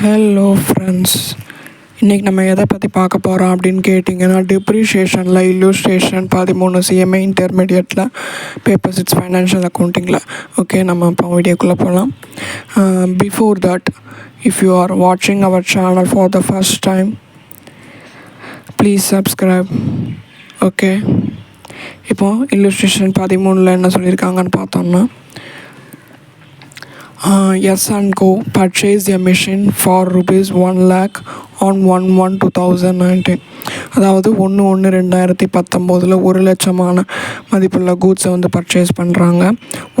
Hello friends, இன்றைக்கி நம்ம எதை பற்றி பார்க்க போகிறோம் அப்படின்னு கேட்டிங்கன்னா, டிப்ரிஷியேஷனில் இல்லுஸ்ட்ரேஷன் 13 சிஎம்ஏ இன்டர்மீடியட்டில் பேப்பர் 6 ஃபைனான்ஷியல் அக்கௌண்டிங்கில். ஓகே, நம்ம இப்போ வீடியோக்குள்ளே போகலாம். Before that, if you are வாட்சிங் our channel for the first time, please subscribe. Okay, இப்போது இல்லுஸ்ட்ரேஷன் 13 என்ன சொல்லியிருக்காங்கன்னு பார்த்தோம்னா, S&Co purchased a machine for rupees 1 lakh on 1/1/2019. அதாவது 1/1/2019 1,00,000 மதிப்புள்ள கூட்ஸை வந்து பர்ச்சேஸ் பண்ணுறாங்க.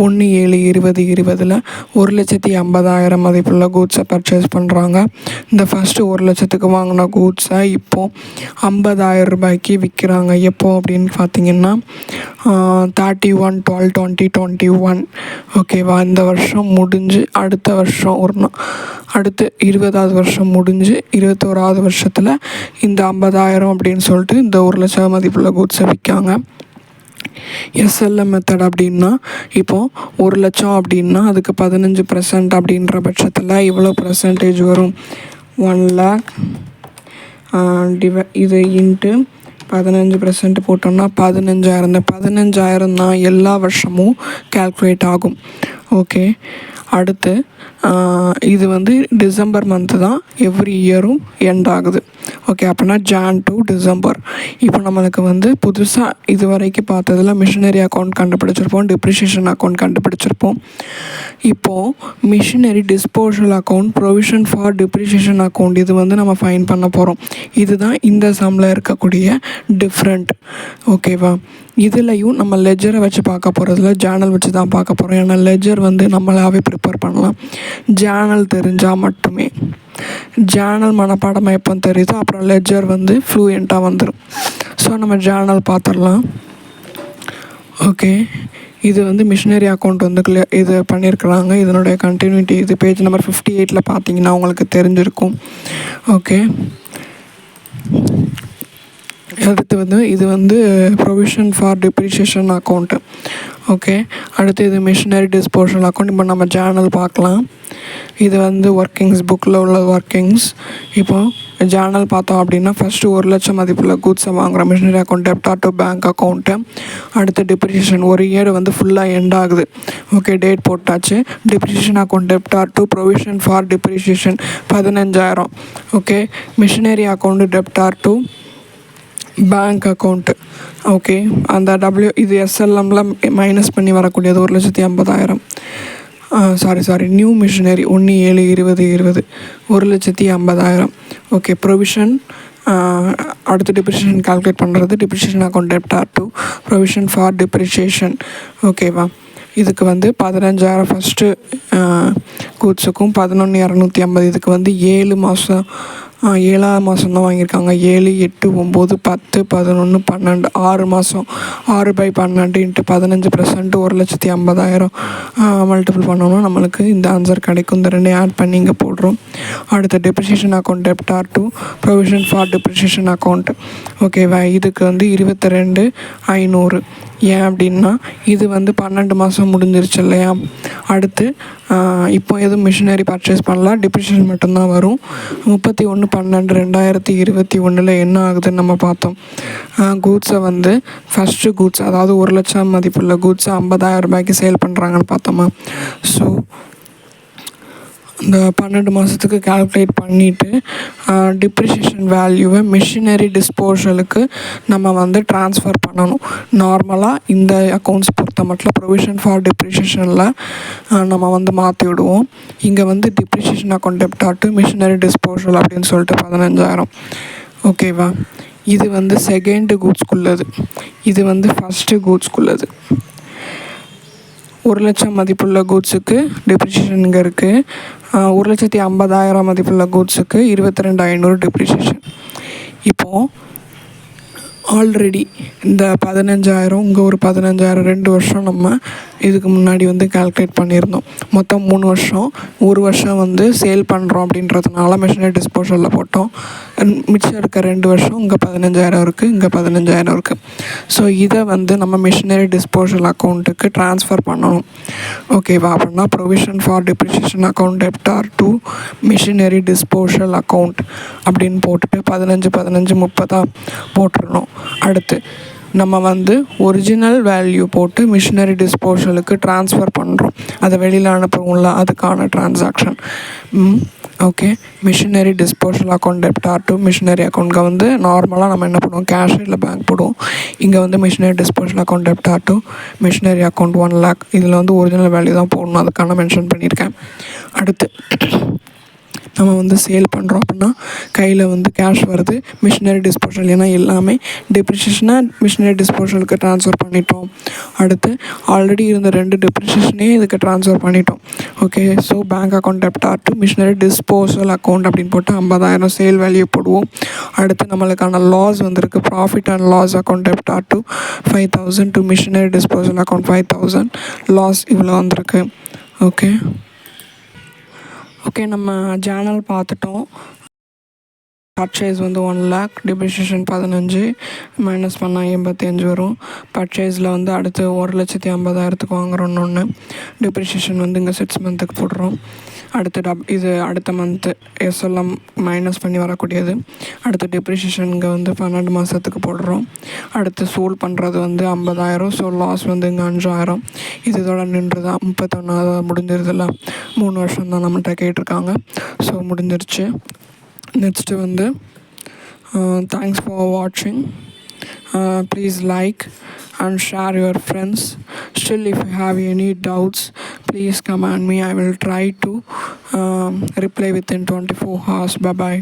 1/7/2020 1,50,000 மதிப்புள்ள கூட்ஸை பர்ச்சேஸ் பண்ணுறாங்க. இந்த ஃபஸ்ட்டு 1,00,000க்கு வாங்கின கூட்ஸை இப்போது 50,000 ரூபாய்க்கு விற்கிறாங்க. எப்போ அப்படின்னு பார்த்தீங்கன்னா 31/12/2021. ஓகேவா, இந்த வருஷம் முடிஞ்சு அடுத்த வருஷம் அடுத்து 20வது வருஷம் முடிஞ்சு 21வது வருஷத்தில் இந்த 50,000 அப்படின்னு சொல்லிட்டு இந்த 1,00,000 மதிப்புள்ள கூட்ஸை விற்காங்க. எஸ்எல்எம் மெத்தட் அப்படின்னா, இப்போது 1,00,000 அப்படின்னா அதுக்கு 15% அப்படின்ற பட்சத்தில் இவ்வளோ பர்சன்டேஜ் வரும். 1 lakh இது இன்ட்டு 15% போட்டோம்னா 15,000. இந்த 15,000 தான் எல்லா வருஷமும் கால்குலேட் ஆகும். ஓகே, அடுத்து இது வந்து டிசம்பர் மந்த்து தான் எவ்ரி இயரும் எண்ட் ஆகுது. ஓகே, அப்படின்னா ஜான் டு டிசம்பர். இப்போ நம்மளுக்கு வந்து புதுசாக இது வரைக்கும் பார்த்ததில் மிஷினரி அக்கௌண்ட் கண்டுபிடிச்சிருப்போம், டிப்ரிஷியேஷன் அக்கௌண்ட் கண்டுபிடிச்சிருப்போம். இப்போது machinery disposal account, provision for depreciation account, இது வந்து நம்ம ஃபைன் பண்ண போகிறோம். இதுதான் இந்த சம்மில் இருக்கக்கூடிய டிஃப்ரெண்ட். ஓகேவா, இதுலையும் நம்ம லெஜரை வச்சு பார்க்க போகிறதுல ஜேர்னல் வச்சு தான் பார்க்க போகிறோம். ஏன்னா லெஜர் வந்து நம்மளாவே ப்ரிப்பேர் பண்ணலாம், ஜேர்னல் தெரிஞ்சால் மட்டுமே. ஜேர்னல் மனப்பாடமாக எப்போ தெரியுதோ அப்புறம் லெஜர் வந்து ஃப்ளூயண்ட்டாக வந்துடும். ஸோ நம்ம ஜேர்னல் பார்த்துடலாம். ஓகே, இது வந்து மிஷினரி அக்கௌண்ட் வந்து இது பண்ணியிருக்கிறாங்க. இதனுடைய கண்டினியூட்டி இது பேஜ் நம்பர் 58 பார்த்தீங்கன்னா உங்களுக்கு தெரிஞ்சிருக்கும். ஓகே, அடுத்து வந்து இது வந்து provision for depreciation account. Okay, அடுத்து இது மிஷினரி டிஸ்போசல் அக்கௌண்ட். இப்போ நம்ம ஜேர்னல் பார்க்கலாம். இது வந்து ஒர்க்கிங்ஸ், புக்கில் உள்ள ஒர்க்கிங்ஸ். இப்போது ஜேர்னல் பார்த்தோம் அப்படின்னா ஃபஸ்ட்டு 1,00,000 மதிப்புள்ள கூட்ஸை வாங்குகிறோம். Machinery account debtor to bank account. அடுத்து டிப்ரிஷியேஷன், ஒரு இயர் வந்து ஃபுல்லாக எண்ட் ஆகுது. ஓகே, டேட் போட்டாச்சு. Depreciation account debtor to provision for depreciation 15,000. Okay, machinery account debtor to bank account. Okay, அந்த இது எஸ்எல்எம்மில் மைனஸ் பண்ணி வரக்கூடியது 1,50,000. Sorry new machinery 1/7/2020 1,50,000. Okay, provision அடுத்து டிப்ரிஷியேஷன் கால்குலேட் பண்ணுறது depreciation account debtor to provision for depreciation. ஓகேவா, இதுக்கு வந்து 15,000 ஃபஸ்ட்டு கூட்ஸுக்கும் 11,250 இதுக்கு வந்து 7 மாதம் 7ஆவது மாதம் தான் வாங்கியிருக்காங்க. 7, 8, 9, 10, 11, 12 6 மாதம். 6/12 இன்ட்டு 15% 1,50,000 மல்டிபிள் பண்ணோம்னா நம்மளுக்கு இந்த ஆன்சர் கிடைக்கும். இந்த ரெண்டையும் ஆட் பண்ணி இங்கே போடுறோம். அடுத்த depreciation account debtor to provision for depreciation account. ஓகேவா, இதுக்கு வந்து 22,500. ஏன் அப்படின்னா இது வந்து 12 மாதம் முடிஞ்சிருச்சு இல்லையா. அடுத்து இப்போ எதுவும் மிஷினரி பர்ச்சேஸ் பண்ணலாம், டிப்ரிஷியேஷன் மட்டும்தான் வரும். 31/12/2021 என்ன ஆகுதுன்னு நம்ம பார்த்தோம். கூட்ஸை வந்து ஃபஸ்ட்டு கூட்ஸ், அதாவது 1,00,000 மதிப்புள்ள கூட்ஸை 50,000 ரூபாய்க்கு சேல் பண்ணுறாங்கன்னு பார்த்தோமா. ஸோ இந்த 12 மாதத்துக்கு கால்குலேட் பண்ணிவிட்டு டிப்ரிஷியேஷன் வேல்யூவை மிஷினரி டிஸ்போசலுக்கு நம்ம வந்து ட்ரான்ஸ்ஃபர் பண்ணணும். நார்மலாக இந்த அக்கௌண்ட்ஸ் பொறுத்த மட்டும் ப்ரொவிஷன் ஃபார் டிப்ரிஷியேஷனில் நம்ம வந்து மாற்றி விடுவோம். இங்கே வந்து depreciation account debtor to machinery disposal அப்படின்னு சொல்லிட்டு 15,000. ஓகேவா, இது வந்து செகண்டு கூட்ஸ்குள்ளது, இது வந்து ஃபஸ்ட்டு கூட்ஸ்குள்ளது. 1,00,000 மதிப்புள்ள கூட்ஸுக்கு டிப்ரிஷியேஷன் இங்கே இருக்குது. 1,50,000 மதிப்புள்ள கூட்ஸுக்கு 22,500 டிப்ரிஷியேஷன். இப்போது ஆல்ரெடி இந்த 15,000 இங்கே ஒரு 15,000 2 வருஷம் நம்ம இதுக்கு முன்னாடி வந்து கால்குலேட் பண்ணியிருந்தோம். மொத்தம் 3 வருஷம். ஒரு வருஷம் வந்து சேல் பண்ணுறோம் அப்படின்றதுனால மிஷினரி டிஸ்போசலில் போட்டோம். மிச்சம் இருக்க 2 வருஷம் இங்கே 15,000 இருக்குது, இங்கே 15,000 இருக்குது. ஸோ இதை வந்து நம்ம மிஷினரி டிஸ்போசல் அக்கௌண்ட்டுக்கு ட்ரான்ஸ்ஃபர் பண்ணணும். ஓகேவா? அப்படின்னா provision for depreciation account debtor to machinery disposal account அப்படின்னு போட்டுட்டு 15 15 30 போட்டுடணும். அடுத்து நம்ம வந்து ஒரிஜினல் வேல்யூ போட்டு மிஷினரி டிஸ்போசலுக்கு ட்ரான்ஸ்ஃபர் பண்ணுறோம். அதை வெளியில் அனுப்புவோம்ல, அதுக்கான transaction. Okay, machinery disposal account debtor to machinery அக்கௌண்ட்க்கு வந்து நார்மலாக நம்ம என்ன பண்ணுவோம், கேஷ் இல்லை பேங்க் போடுவோம். இங்கே வந்து machinery disposal account debtor to machinery account 1 lakh. இதில் வந்து ஒரிஜினல் வேல்யூ தான் போடணும், அதுக்கான மென்ஷன் பண்ணியிருக்கேன். அடுத்து நம்ம வந்து சேல் பண்ணுறோம் அப்படின்னா கையில் வந்து கேஷ் வருது, மிஷினரி டிஸ்போசல். ஏன்னா எல்லாமே டிப்ரிசியேஷனாக மிஷினரி டிஸ்போசலுக்கு ட்ரான்ஸ்ஃபர் பண்ணிட்டோம். அடுத்து ஆல்ரெடி இருந்த 2 டிப்ரிசியேஷனே இதுக்கு ட்ரான்ஸ்ஃபர் பண்ணிட்டோம். Okay, so bank account debtor to machinery disposal account அப்படின்னு போட்டு 50,000 சேல் வேல்யூ போடுவோம். அடுத்து நம்மளுக்கான லாஸ் வந்திருக்கு, profit and loss account debtor to 5,000 to machinery disposal account 5,000 loss இவ்வளோ வந்திருக்கு. ஓகே, நம்ம ஜேர்னல் பார்த்துட்டோம். பர்ச்சேஸ் வந்து 1 lakh, டிப்ரிசியேஷன் 15 மைனஸ் பண்ணால் 85 வரும். பர்ச்சேஸில் வந்து அடுத்து 1,50,000 வாங்குறோன்னு ஒன்று. டிப்ரிசியேஷன் வந்து இங்கே 6 மந்த்துக்கு போடுறோம். அடுத்து இது அடுத்த மந்த்து எஸ்எல்எம் மைனஸ் பண்ணி வரக்கூடியது. அடுத்து டிப்ரிசியேஷன் இங்கே வந்து 12 மாதத்துக்கு போடுறோம். அடுத்து சோல் பண்ணுறது வந்து 50,000. ஸோ லாஸ் வந்து இங்கே 5,000. இது இதோட நின்று தான் 31 முடிஞ்சிருதில்ல. 3 வருஷம் தான் நம்மகிட்ட கேட்டிருக்காங்க. ஸோ முடிஞ்சிருச்சு. நெக்ஸ்ட்டு வந்து தேங்க்ஸ் ஃபார் வாட்சிங். Please like and share your friends. Still, if you have any doubts, please command me. I will try to reply within 24 hours. Bye bye.